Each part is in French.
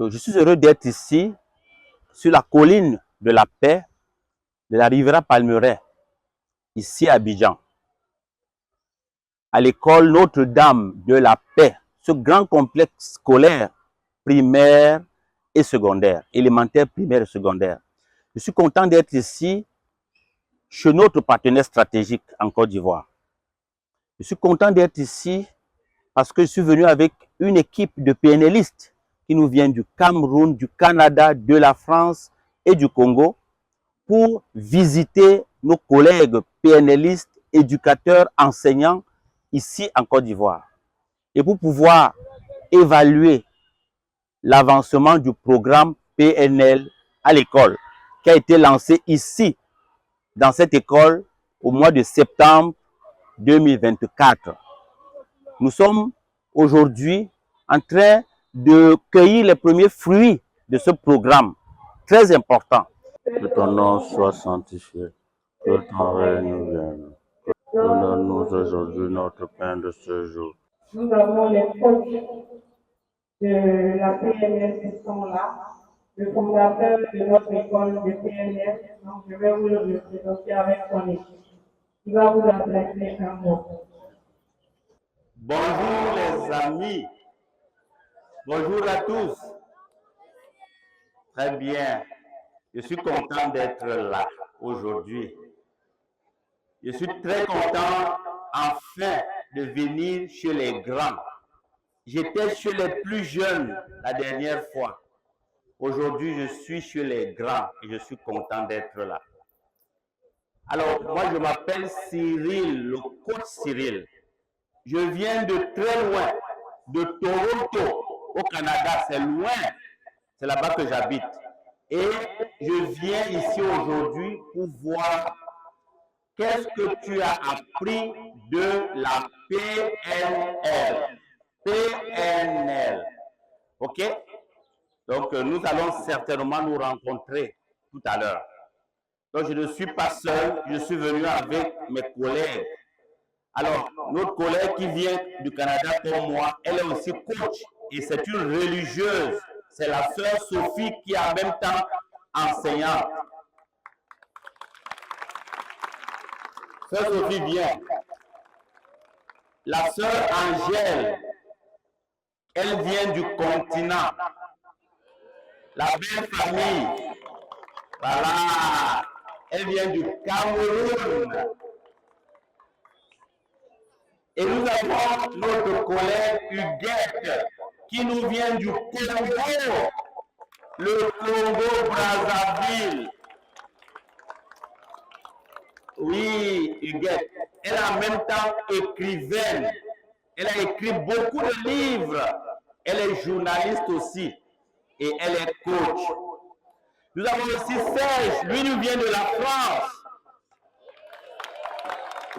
Je suis heureux d'être ici, sur la colline de la paix, de la Riviera Palmeraie, ici à Abidjan, à l'école Notre-Dame de la Paix, ce grand complexe scolaire primaire et secondaire, élémentaire, primaire et secondaire. Je suis content d'être ici, chez notre partenaire stratégique en Côte d'Ivoire. Je suis content d'être ici parce que je suis venu avec une équipe de PNListes qui nous vient du Cameroun, du Canada, de la France et du Congo pour visiter nos collègues PNListes, éducateurs, enseignants ici en Côte d'Ivoire et pour pouvoir évaluer l'avancement du programme PNL à l'école qui a été lancé ici dans cette école au mois de septembre 2024. Nous sommes aujourd'hui en train de cueillir les premiers fruits de ce programme très important. Que ton nom soit sanctifié, que ton règne vienne. Donne-nous aujourd'hui notre pain de ce jour. Nous avons les coachs de la PNL qui sont là, le fondateur de notre école de PNL, donc je vais vous le représenter avec son équipe. Il va vous adresser un mot. Bonjour les amis, bonjour à tous. Très bien, je suis content d'être là aujourd'hui. Je suis très content enfin de venir chez les grands. J'étais chez les plus jeunes la dernière fois. Aujourd'hui, je suis chez les grands et je suis content d'être là. Alors, moi, je m'appelle Cyril, le coach Cyril. Je viens de très loin, de Toronto, au Canada. C'est loin, c'est là-bas que j'habite. Et je viens ici aujourd'hui pour voir qu'est-ce que tu as appris de la PNL. PNL. OK? Donc, nous allons certainement nous rencontrer tout à l'heure. Donc, je ne suis pas seul, je suis venu avec mes collègues. Alors, notre collègue qui vient du Canada comme moi, elle est aussi coach et c'est une religieuse. C'est la sœur Sophie qui est en même temps enseignante. Sœur Sophie vient. La sœur Angèle, elle vient du continent. La belle famille, voilà, elle vient du Cameroun. Et nous avons notre collègue Huguette qui nous vient du Congo, le Congo-Brazzaville. Oui, Huguette. Elle est en même temps écrivaine. Elle a écrit beaucoup de livres. Elle est journaliste aussi. Et elle est coach. Nous avons aussi Serge. Lui nous vient de la France.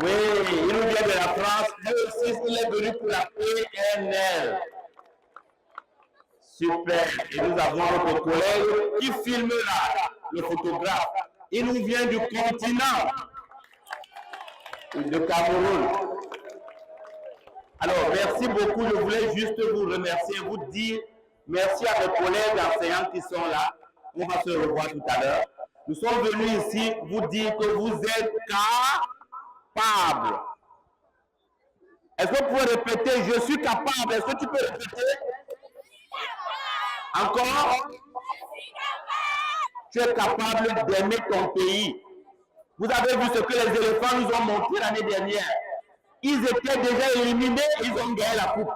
Oui, il nous vient de la France. Lui aussi, il est venu pour la PNL. Super. Et nous avons notre collègue qui filme là, le photographe. Il nous vient du continent de Cameroun. Alors, merci beaucoup. Je voulais juste vous remercier, vous dire merci à mes collègues enseignants qui sont là. On va se revoir tout à l'heure. Nous sommes venus ici vous dire que vous êtes capables. Est-ce que vous pouvez répéter, je suis capable? Est-ce que tu peux répéter? Encore? Tu es capable d'aimer ton pays. Vous avez vu ce que les éléphants nous ont montré l'année dernière. Ils étaient déjà éliminés, ils ont gagné la coupe.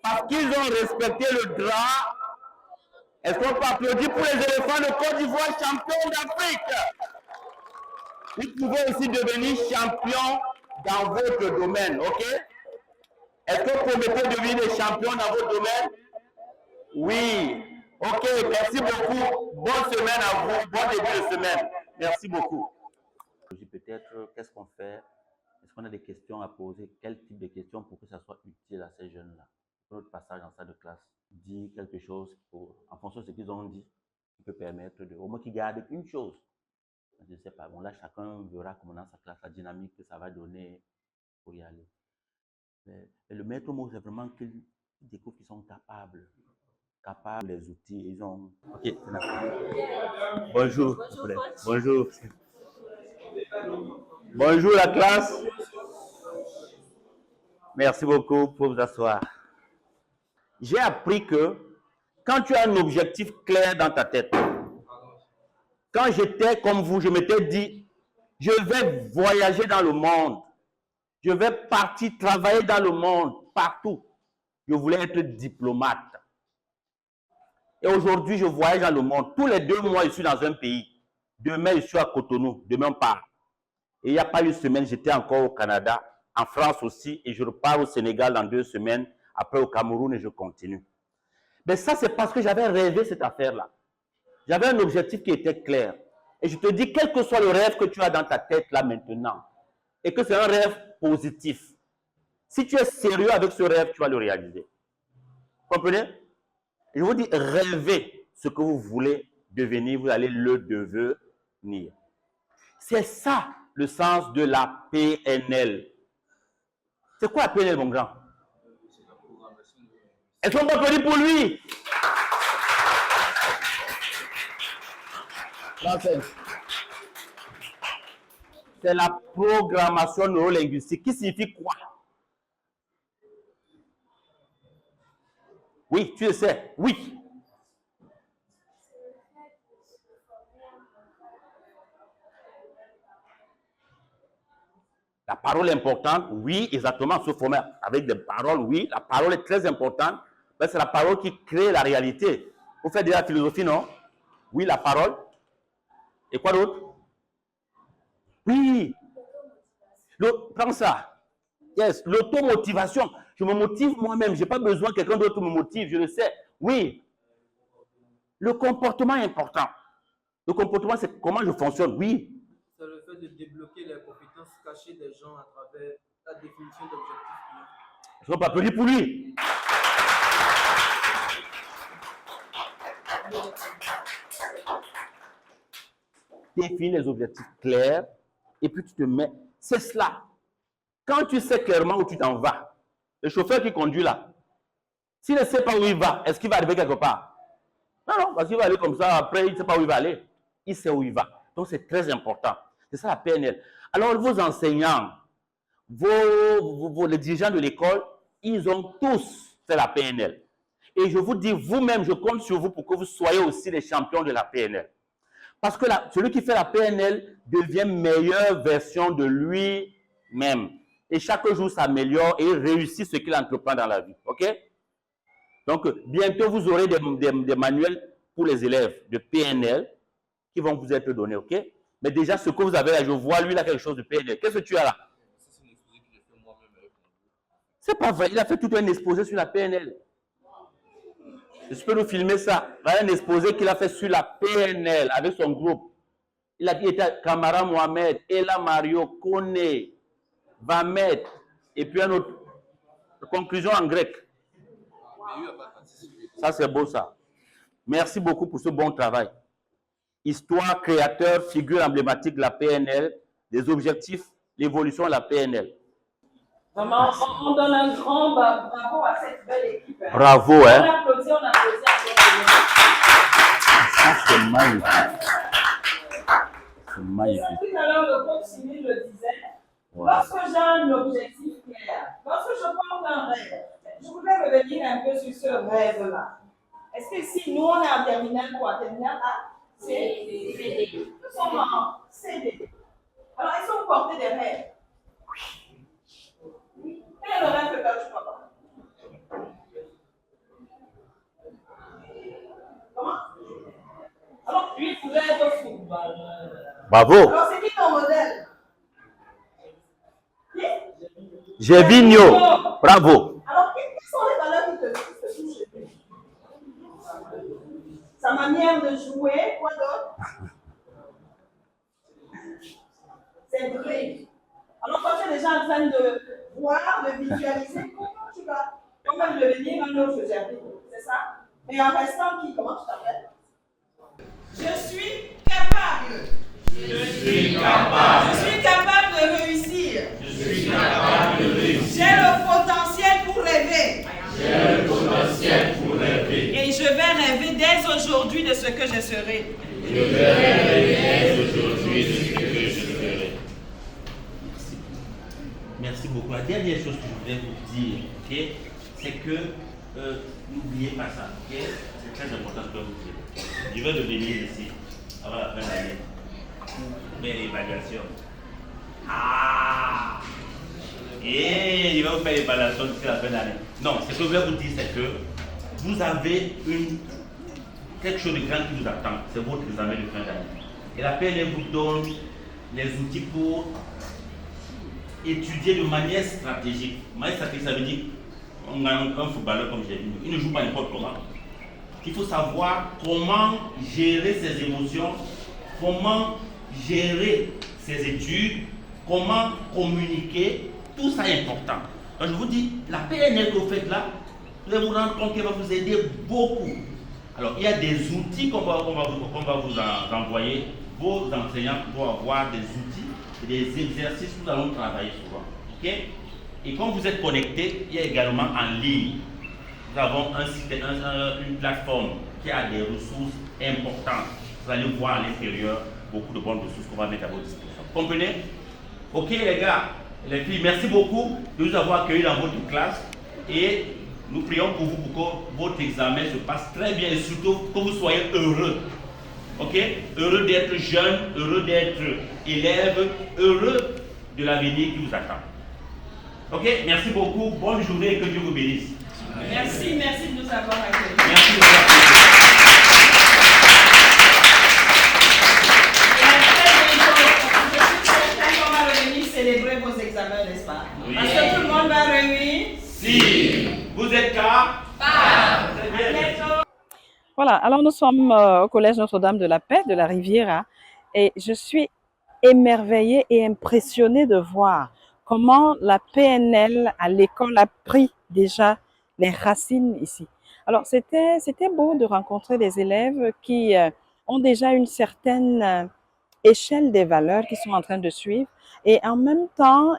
Parce qu'ils ont respecté le droit. Est-ce qu'on peut applaudir pour les éléphants de Côte d'Ivoire, champions d'Afrique? Vous pouvez aussi devenir champion dans votre domaine, ok? Est-ce que vous promettez de devenir des champions dans votre domaine? Oui. Ok, merci beaucoup. Bonne semaine à vous. Bon début de semaine. Merci beaucoup. Peut-être, qu'est-ce qu'on fait? Est-ce qu'on a des questions à poser? Quel type de questions pour que ça soit utile à ces jeunes-là? Pour notre passage en salle de classe, dire quelque chose en fonction de ce qu'ils ont dit, qui peut permettre au moins qu'ils gardent une chose. Je ne sais pas. Bon, là, chacun verra comment dans sa classe, la dynamique que ça va donner pour y aller. Mais le maître mot, c'est vraiment qu'ils découvrent qu'ils sont capables. capables, les outils, ils ont... Ok, bonjour. Bonjour. Bonjour la classe. Merci beaucoup pour vous asseoir. J'ai appris que quand tu as un objectif clair dans ta tête, quand j'étais comme vous, je m'étais dit, je vais voyager dans le monde. Je vais partir travailler dans le monde, partout. Je voulais être diplomate. Et aujourd'hui, je voyage dans le monde. Tous les 2 mois, je suis dans un pays. Demain, je suis à Cotonou. Demain, on part. Et il n'y a pas une semaine, j'étais encore au Canada, en France aussi, et je repars au Sénégal dans 2 semaines, après au Cameroun, et je continue. Mais ça, c'est parce que j'avais rêvé cette affaire-là. J'avais un objectif qui était clair. Et je te dis, quel que soit le rêve que tu as dans ta tête là maintenant, et que c'est un rêve positif, si tu es sérieux avec ce rêve, tu vas le réaliser. Vous comprenez? Je vous dis, rêvez ce que vous voulez devenir, vous allez le devenir. C'est ça le sens de la PNL. C'est quoi la PNL, mon grand? Est-ce qu'on peut applaudir pour lui? C'est la programmation neurolinguistique. Qui signifie quoi? Oui, tu le sais. Oui. La parole est importante, oui, exactement, se former avec des paroles, oui, la parole est très importante, mais c'est la parole qui crée la réalité. Vous faites de la philosophie, non? Oui, la parole. Et quoi d'autre? Oui. Prends ça. Yes, l'automotivation. Je me motive moi-même, je n'ai pas besoin que quelqu'un d'autre me motive, je le sais. Oui. Le comportement est important. Le comportement, c'est comment je fonctionne, oui. C'est le fait de débloquer les compétences cachées des gens à travers la définition d'objectifs. Je ne vais pas applaudir pour lui. Définis les objectifs clairs et puis tu te mets. C'est cela. Quand tu sais clairement où tu t'en vas, le chauffeur qui conduit là, s'il ne sait pas où il va, est-ce qu'il va arriver quelque part? Non, non, parce qu'il va aller comme ça, après il ne sait pas où il va aller. Il sait où il va. Donc c'est très important. C'est ça la PNL. Alors vos enseignants, les dirigeants de l'école, ils ont tous fait la PNL. Et je vous dis, vous-même, je compte sur vous pour que vous soyez aussi les champions de la PNL. Parce que celui qui fait la PNL devient meilleure version de lui-même. Et chaque jour s'améliore et réussit ce qu'il entreprend dans la vie. OK? Donc, bientôt, vous aurez des manuels pour les élèves de PNL qui vont vous être donnés. OK? Mais déjà, ce que vous avez là, je vois lui, là, quelque chose de PNL. Qu'est-ce que tu as là? C'est pas vrai. Il a fait tout un exposé sur la PNL. Je peux nous filmer ça. Un exposé qu'il a fait sur la PNL avec son groupe. Il a dit, il était Kamara Mohamed, Ella Mario, Kone, Vamet, et puis un autre. Conclusion en grec. Ça, c'est beau, ça. Merci beaucoup pour ce bon travail. Histoire, créateur, figure emblématique de la PNL, des objectifs, l'évolution de la PNL. Vraiment, on donne un grand bravo à cette belle équipe. Bravo, hein. On applaudit. Ça, c'est magnifique. C'est magnifique. Tout à l'heure, le coach Cyril le disait. Lorsque j'ai un objectif clair, lorsque je porte un rêve, je voudrais revenir un peu sur ce rêve-là. Est-ce que si nous, on est en terminale quoi? Terminale A? C? Nous sommes en CD. Alors, est-ce que vous portez des rêves? Oui. Quel est le rêve que tu portes? Comment? Alors, lui, il voulait être footballeur. Bravo. Alors, c'est qui ton modèle? Gervinho. Bravo. Alors, quelles sont les valeurs qui te touchent? Sa manière de jouer, quoi d'autre? C'est vrai. Alors, quand tu es déjà en train de voir, de visualiser, comment tu vas devenir un autre Gervinho, c'est ça? Mais en restant qui? Comment tu t'appelles? Je suis capable. Je suis capable. Je suis capable de réussir. Je suis capable de réussir. J'ai le potentiel pour rêver. J'ai le potentiel pour rêver. Et je vais rêver dès aujourd'hui de ce que je serai. Je vais rêver dès aujourd'hui de ce que je serai. Merci. Merci beaucoup. La dernière chose que je voudrais vous dire, okay, c'est que n'oubliez pas ça. Okay? C'est très important ce que vous dites. Je vais revenir ici avant la fin de l'année. Mais l'évaluation. Ah! Et il va vous faire l'évaluation d'ici la fin de l'année. Non, ce que je vais vous dire, c'est que vous avez quelque chose de grand qui vous attend. C'est votre examen de fin d'année. Et la PNL vous donne les outils pour étudier de manière stratégique. Manière stratégique, ça veut dire on a un footballeur comme j'ai dit, il ne joue pas n'importe comment. Il faut savoir comment gérer ses émotions, comment gérer ses études, comment communiquer. Tout ça est important. Donc je vous dis, la PNL que vous faites là, vous allez vous rendre compte qu'elle va vous aider beaucoup. Alors il y a des outils qu'on va vous envoyer. Vos enseignants doivent avoir des outils et des exercices que nous allons travailler souvent. Okay? Et quand vous êtes connecté, il y a également en ligne. Nous avons une plateforme qui a des ressources importantes. Vous allez voir à l'intérieur beaucoup de bonnes ressources qu'on va mettre à votre disposition. Comprenez? Ok les gars, les filles, merci beaucoup de nous avoir accueillis dans votre classe et nous prions pour vous pour que votre examen se passe très bien et surtout que vous soyez heureux. Ok? Heureux d'être jeune, heureux d'être élève, heureux de l'avenir qui vous attend. Ok? Merci beaucoup, bonne journée et que Dieu vous bénisse. Merci, merci de nous avoir accueillis. Merci de nous avoir accueillis. Célébrer vos examens, n'est-ce pas? Oui. Parce que tout le monde va réunir. Si vous êtes capable. Voilà, alors nous sommes au Collège Notre-Dame de la Paix de la Riviera et je suis émerveillée et impressionnée de voir comment la PNL à l'école a pris déjà les racines ici. Alors c'était beau de rencontrer des élèves qui ont déjà une certaine échelle des valeurs qu'ils sont en train de suivre et en même temps,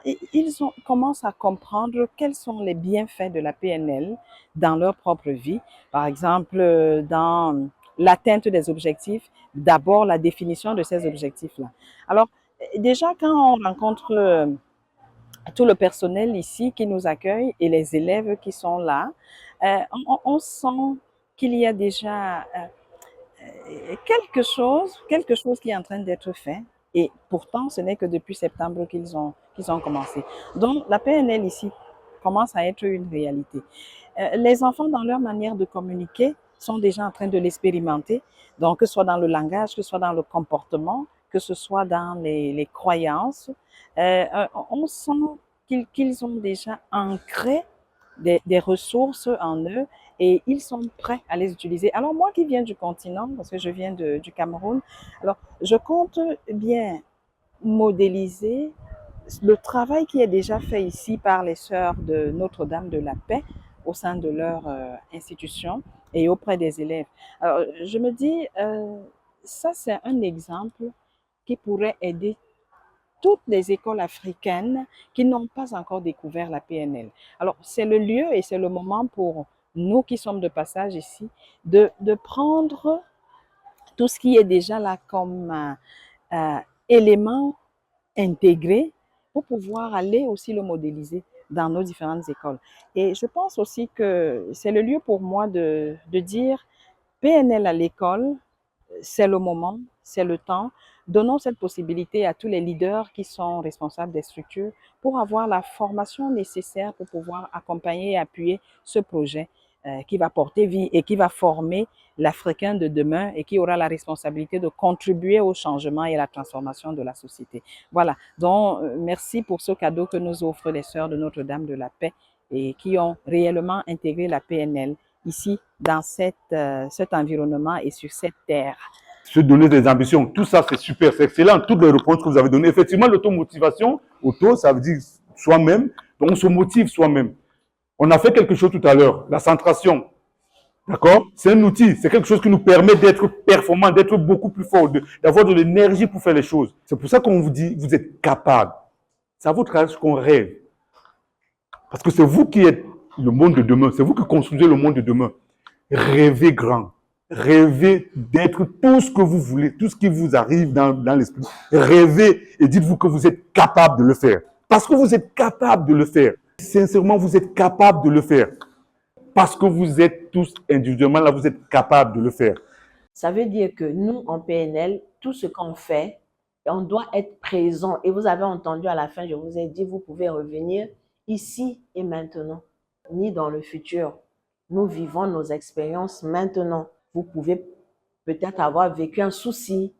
commencent à comprendre quels sont les bienfaits de la PNL dans leur propre vie. Par exemple, dans l'atteinte des objectifs, d'abord la définition de ces objectifs-là. Alors, déjà quand on rencontre tout le personnel ici qui nous accueille et les élèves qui sont là, on sent qu'il y a déjà quelque chose qui est en train d'être fait. Et pourtant, ce n'est que depuis septembre qu'ils ont commencé. Donc, la PNL ici commence à être une réalité. Les enfants, dans leur manière de communiquer, sont déjà en train de l'expérimenter. Donc, que ce soit dans le langage, que ce soit dans le comportement, que ce soit dans les croyances, on sent qu'ils ont déjà ancré des ressources en eux et ils sont prêts à les utiliser. Alors moi qui viens du continent, parce que je viens du Cameroun, alors je compte bien modéliser le travail qui est déjà fait ici par les sœurs de Notre-Dame de la Paix au sein de leur institution et auprès des élèves. Alors je me dis, ça c'est un exemple qui pourrait aider toutes les écoles africaines qui n'ont pas encore découvert la PNL. Alors, c'est le lieu et c'est le moment pour nous qui sommes de passage ici de prendre tout ce qui est déjà là comme élément intégré pour pouvoir aller aussi le modéliser dans nos différentes écoles. Et je pense aussi que c'est le lieu pour moi de dire PNL à l'école, c'est le moment, c'est le temps. Donnons cette possibilité à tous les leaders qui sont responsables des structures pour avoir la formation nécessaire pour pouvoir accompagner et appuyer ce projet qui va porter vie et qui va former l'Africain de demain et qui aura la responsabilité de contribuer au changement et à la transformation de la société. Voilà, donc merci pour ce cadeau que nous offrent les sœurs de Notre-Dame de la Paix et qui ont réellement intégré la PNL ici dans cet environnement et sur cette terre. Se donner des ambitions, tout ça c'est super, c'est excellent, toutes les réponses que vous avez données. Effectivement, l'automotivation, ça veut dire soi-même, donc on se motive soi-même. On a fait quelque chose tout à l'heure, la centration, d'accord? C'est un outil, c'est quelque chose qui nous permet d'être performant, d'être beaucoup plus fort, d'avoir de l'énergie pour faire les choses. C'est pour ça qu'on vous dit, vous êtes capable. C'est à votre âge qu'on rêve. Parce que c'est vous qui êtes le monde de demain, c'est vous qui construisez le monde de demain. rêvez grand. Rêvez d'être tout ce que vous voulez, tout ce qui vous arrive dans l'esprit. Rêvez et dites-vous que vous êtes capable de le faire. Parce que vous êtes capable de le faire. Sincèrement, vous êtes capable de le faire. Parce que vous êtes tous individuellement là, vous êtes capable de le faire. Ça veut dire que nous, en PNL, tout ce qu'on fait, on doit être présent. Et vous avez entendu à la fin, je vous ai dit, vous pouvez revenir ici et maintenant, ni dans le futur. Nous vivons nos expériences maintenant. Vous pouvez peut-être avoir vécu un souci.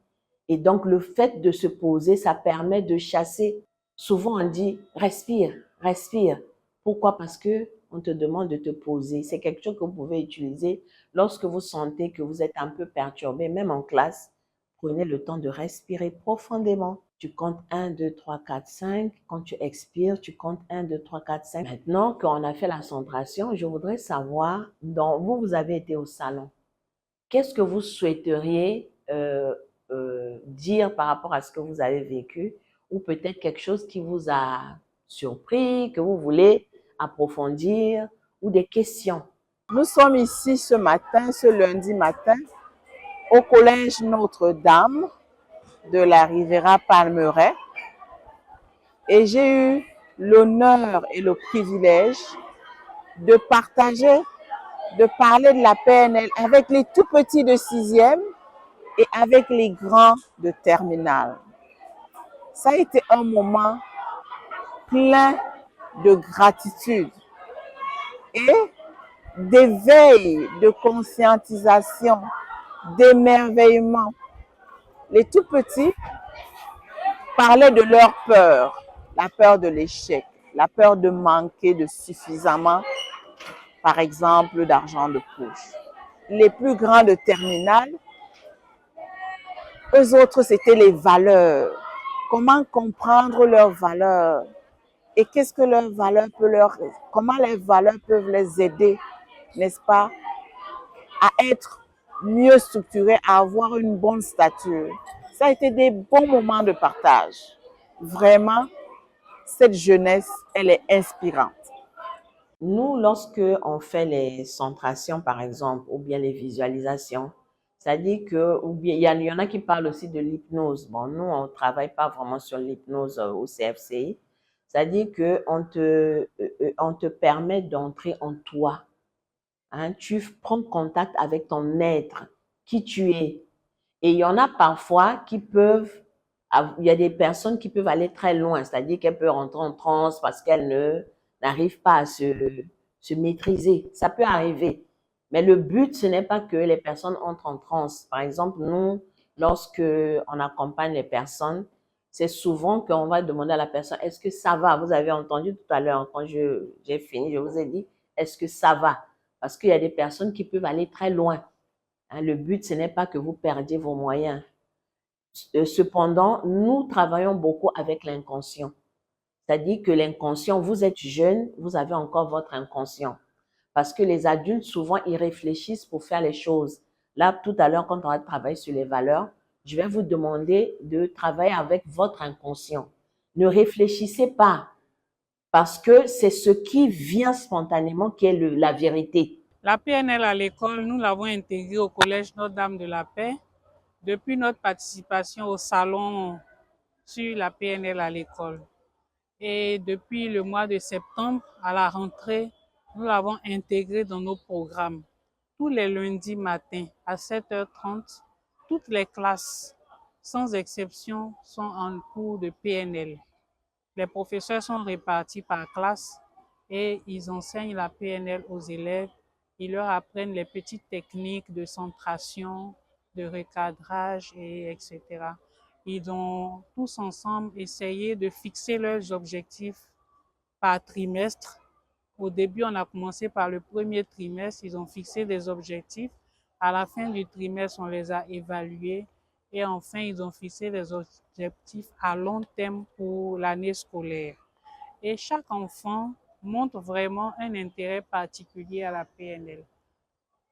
Et donc, le fait de se poser, ça permet de chasser. Souvent, on dit, respire, respire. Pourquoi? Parce que on te demande de te poser. C'est quelque chose que vous pouvez utiliser lorsque vous sentez que vous êtes un peu perturbé, même en classe. Prenez le temps de respirer profondément. Tu comptes 1, 2, 3, 4, 5. Quand tu expires, tu comptes 1, 2, 3, 4, 5. Maintenant qu'on a fait la centration, je voudrais savoir, vous avez été au salon. Qu'est-ce que vous souhaiteriez dire par rapport à ce que vous avez vécu, ou peut-être quelque chose qui vous a surpris, que vous voulez approfondir, ou des questions? Nous sommes ici ce matin, ce lundi matin, au collège Notre-Dame de la Riviera Palmeraie, et j'ai eu l'honneur et le privilège de partager, de parler de la PNL avec les tout petits de 6e et avec les grands de terminale. Ça a été un moment plein de gratitude et d'éveil, de conscientisation, d'émerveillement. Les tout petits parlaient de leur peur, la peur de l'échec, la peur de manquer de suffisamment, par exemple, d'argent de poche. Les plus grands de terminale, eux autres, c'était les valeurs. Comment comprendre leurs valeurs et qu'est-ce que leurs valeurs comment les valeurs peuvent les aider, n'est-ce pas, à être mieux structurés, à avoir une bonne stature. Ça a été des bons moments de partage. Vraiment, cette jeunesse, elle est inspirante. Nous, lorsque on fait les centrations, par exemple, ou bien les visualisations, c'est-à-dire que, ou bien, il y en a qui parlent aussi de l'hypnose. Bon, nous, on ne travaille pas vraiment sur l'hypnose au CFCI. C'est-à-dire qu'on te permet d'entrer en toi. Hein, tu prends contact avec ton être, qui tu es. Et il y en a parfois qui peuvent, il y a des personnes qui peuvent aller très loin, c'est-à-dire qu'elles peuvent rentrer en transe parce qu'elles n'arrivent pas à se maîtriser. Ça peut arriver. Mais le but, ce n'est pas que les personnes entrent en transe. Par exemple, nous, lorsque on accompagne les personnes, c'est souvent qu'on va demander à la personne, est-ce que ça va? Vous avez entendu tout à l'heure, quand j'ai fini, je vous ai dit, est-ce que ça va? Parce qu'il y a des personnes qui peuvent aller très loin. Hein, le but, ce n'est pas que vous perdiez vos moyens. Cependant, nous travaillons beaucoup avec l'inconscient. C'est-à-dire que l'inconscient, vous êtes jeune, vous avez encore votre inconscient. Parce que les adultes, souvent, ils réfléchissent pour faire les choses. Là, tout à l'heure, quand on va travailler sur les valeurs, je vais vous demander de travailler avec votre inconscient. Ne réfléchissez pas, parce que c'est ce qui vient spontanément qui est la vérité. La PNL à l'école, nous l'avons intégrée au Collège Notre-Dame de la Paix depuis notre participation au salon sur la PNL à l'école. Et depuis le mois de septembre, à la rentrée, nous l'avons intégrée dans nos programmes. Tous les lundis matins à 7h30, toutes les classes, sans exception, sont en cours de PNL. Les professeurs sont répartis par classe et ils enseignent la PNL aux élèves. Ils leur apprennent les petites techniques de centration, de recadrage, etc. Ils ont tous ensemble essayé de fixer leurs objectifs par trimestre. Au début, on a commencé par le premier trimestre. Ils ont fixé des objectifs. À la fin du trimestre, on les a évalués. Et enfin, ils ont fixé des objectifs à long terme pour l'année scolaire. Et chaque enfant montre vraiment un intérêt particulier à la PNL.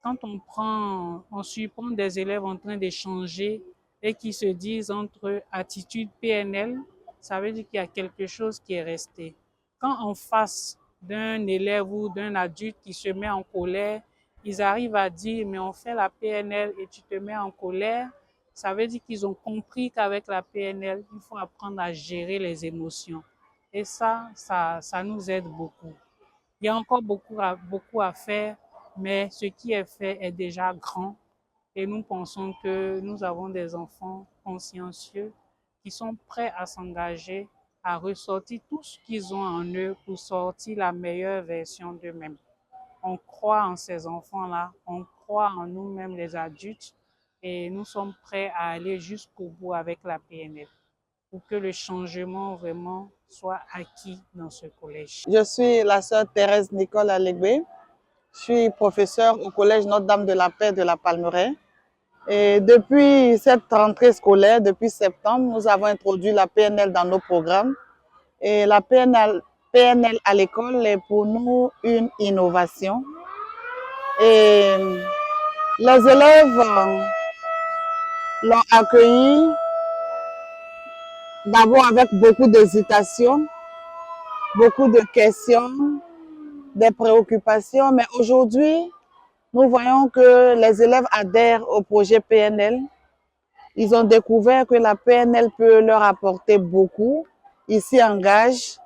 Quand on surprend des élèves en train d'échanger et qui se disent entre attitude PNL, ça veut dire qu'il y a quelque chose qui est resté. Quand en face d'un élève ou d'un adulte qui se met en colère ils arrivent à dire, mais on fait la PNL et tu te mets en colère. Ça veut dire qu'ils ont compris qu'avec la PNL, il faut apprendre à gérer les émotions. Et ça nous aide beaucoup. Il y a encore beaucoup à faire, mais ce qui est fait est déjà grand. Et nous pensons que nous avons des enfants consciencieux qui sont prêts à s'engager, à ressortir tout ce qu'ils ont en eux pour sortir la meilleure version d'eux-mêmes. On croit en ces enfants-là, on croit en nous-mêmes les adultes et nous sommes prêts à aller jusqu'au bout avec la PNL pour que le changement vraiment soit acquis dans ce collège. Je suis la sœur Thérèse Nicole Alégbé. Je suis professeure au collège Notre-Dame de la Paix de la Palmeraie. Et depuis cette rentrée scolaire, depuis septembre, nous avons introduit la PNL dans nos programmes. Et la PNL à l'école est pour nous une innovation. Et les élèves l'ont accueilli d'abord avec beaucoup d'hésitation, beaucoup de questions, des préoccupations. Mais aujourd'hui, nous voyons que les élèves adhèrent au projet PNL. Ils ont découvert que la PNL peut leur apporter beaucoup. Ils s'y engagent.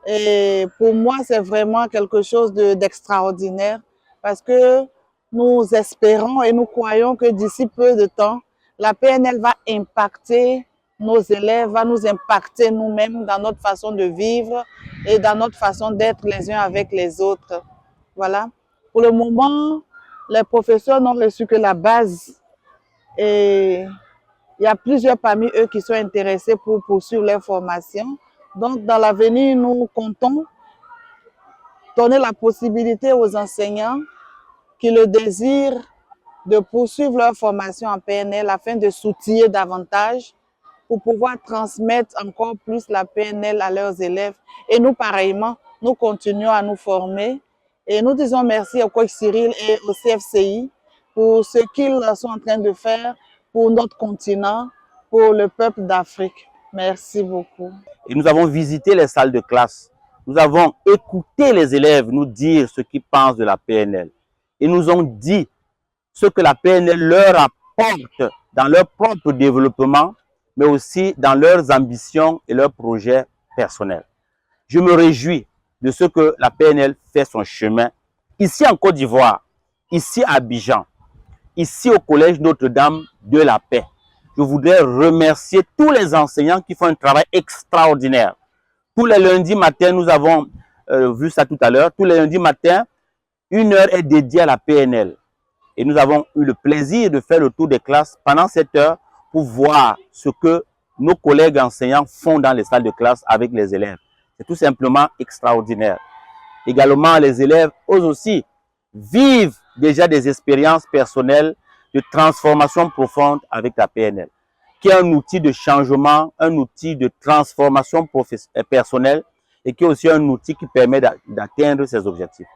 Et pour moi, c'est vraiment quelque chose d'extraordinaire parce que nous espérons et nous croyons que d'ici peu de temps, la PNL va impacter nos élèves, va nous impacter nous-mêmes dans notre façon de vivre et dans notre façon d'être les uns avec les autres. Voilà. Pour le moment, les professeurs n'ont reçu que la base et il y a plusieurs parmi eux qui sont intéressés pour poursuivre leur formation. Donc, dans l'avenir, nous comptons donner la possibilité aux enseignants qui le désirent de poursuivre leur formation en PNL afin de s'outiller davantage pour pouvoir transmettre encore plus la PNL à leurs élèves. Et nous, pareillement, nous continuons à nous former. Et nous disons merci au coach Cyril et au CFCI pour ce qu'ils sont en train de faire pour notre continent, pour le peuple d'Afrique. Merci beaucoup. Et nous avons visité les salles de classe. Nous avons écouté les élèves nous dire ce qu'ils pensent de la PNL. Ils nous ont dit ce que la PNL leur apporte dans leur propre développement, mais aussi dans leurs ambitions et leurs projets personnels. Je me réjouis de ce que la PNL fait son chemin ici en Côte d'Ivoire, ici à Abidjan, ici au collège Notre-Dame de la Paix. Je voudrais remercier tous les enseignants qui font un travail extraordinaire. Tous les lundis matins, nous avons vu ça tout à l'heure, tous les lundis matins, 1 heure est dédiée à la PNL. Et nous avons eu le plaisir de faire le tour des classes pendant cette heure pour voir ce que nos collègues enseignants font dans les salles de classe avec les élèves. C'est tout simplement extraordinaire. Également, les élèves, eux aussi, vivent déjà des expériences personnelles de transformation profonde avec la PNL, qui est un outil de changement, un outil de transformation personnelle et qui est aussi un outil qui permet d'atteindre ses objectifs.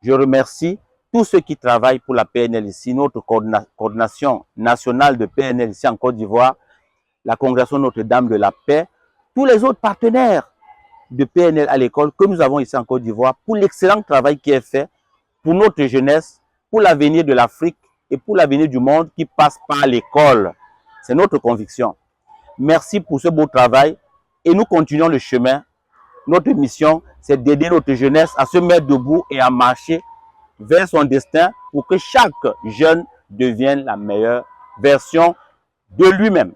Je remercie tous ceux qui travaillent pour la PNL ici, notre coordination nationale de PNL ici en Côte d'Ivoire, la congrégation Notre-Dame de la Paix, tous les autres partenaires de PNL à l'école que nous avons ici en Côte d'Ivoire pour l'excellent travail qui est fait pour notre jeunesse, pour l'avenir de l'Afrique et pour l'avenir du monde qui passe par l'école. C'est notre conviction. Merci pour ce beau travail et nous continuons le chemin. Notre mission, c'est d'aider notre jeunesse à se mettre debout et à marcher vers son destin pour que chaque jeune devienne la meilleure version de lui-même.